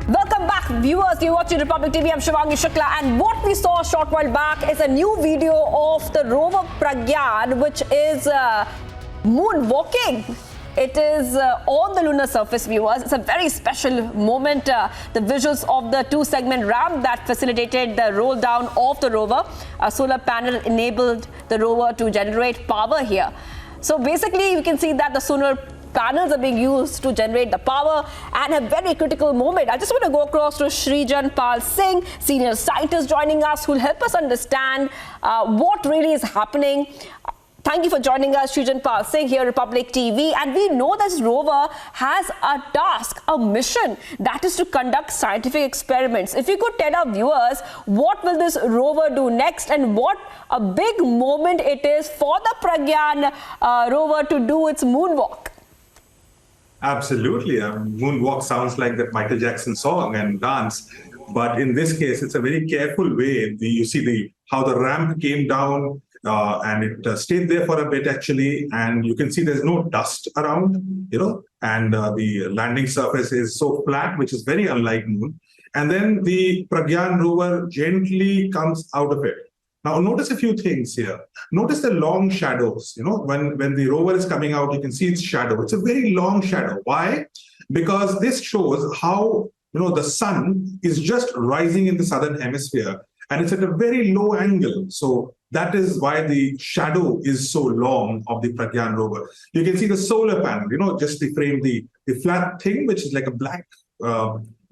Welcome back, viewers. You're watching Republic TV. I'm Shivangi Shukla, and what we saw a short while back is a new video of the rover Pragyan, which is moonwalking. It is on the lunar surface, viewers. It's a very special moment. The visuals of the two-segment ramp that facilitated the roll down of the rover. A solar panel enabled the rover to generate power here. So basically, you can see that the solar panels are being used to generate the power, and a very critical moment. I just want to go across to Srijan, senior scientist joining us, who will help us understand what really is happening. Thank you for joining us, Srijan here, Republic TV. And we know this rover has a task, a mission, that is to conduct scientific experiments. If you could tell our viewers, what will this rover do next, and what a big moment it is for the Pragyan rover to do its moonwalk? Absolutely. Moonwalk sounds like that Michael Jackson song and dance. But in this case, it's a very careful way. You see how the ramp came down and it stayed there for a bit, actually. And you can see there's no dust around, and the landing surface is so flat, which is very unlike Moon. And then the Pragyan rover gently comes out of it. Now, notice a few things here. Notice the long shadows. When the rover is coming out, you can see its shadow. It's a very long shadow. Why? Because this shows how, the sun is just rising in the southern hemisphere, and it's at a very low angle. So that is why the shadow is so long of the Pragyan rover. You can see the solar panel, just the frame, the flat thing, which is like a black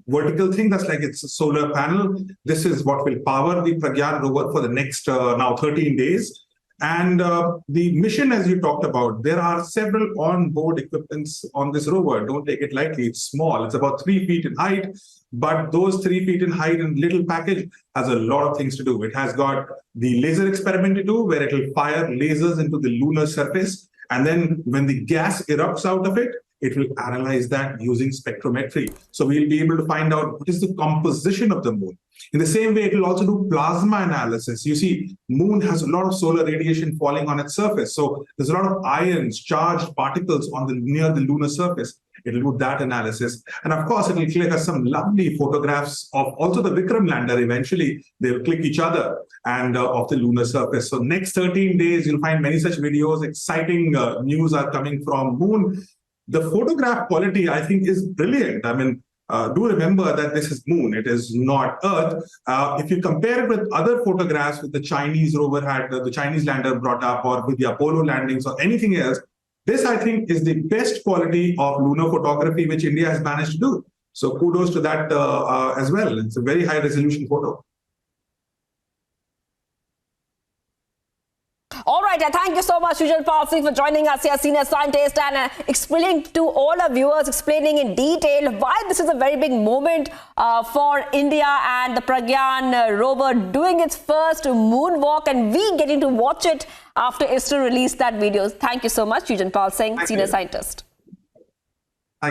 vertical thing, that's like it's a solar panel. This is what will power the Pragyan rover for the next now 13 days. And the mission, as you talked about, there are several on-board equipments on this rover. Don't take it lightly. It's small. It's about 3 feet in height. But those 3 feet in height and little package has a lot of things to do. It has got the laser experiment to do, where it will fire lasers into the lunar surface. And then when the gas erupts out of it, it will analyze that using spectrometry. So we'll be able to find out what is the composition of the moon. In the same way, it will also do plasma analysis. You see, moon has a lot of solar radiation falling on its surface. So there's a lot of ions, charged particles near the lunar surface. It'll do that analysis. And of course, it will click us some lovely photographs of also the Vikram lander. Eventually, they'll click each other and of the lunar surface. So next 13 days, you'll find many such videos. Exciting news are coming from moon. The photograph quality, I think, is brilliant. I mean, do remember that this is moon. It is not Earth. If you compare it with other photographs with the Chinese rover had, the Chinese lander brought up, or with the Apollo landings or anything else, this, I think, is the best quality of lunar photography which India has managed to do. So kudos to that as well. It's a very high resolution photo. All right, thank you so much, Srijan for joining us here, senior scientist, and explaining to all our viewers, explaining in detail why this is a very big moment for India and the Pragyan rover doing its first moonwalk, and we getting to watch it after ISRO released that video. Thank you so much, Srijan senior scientist.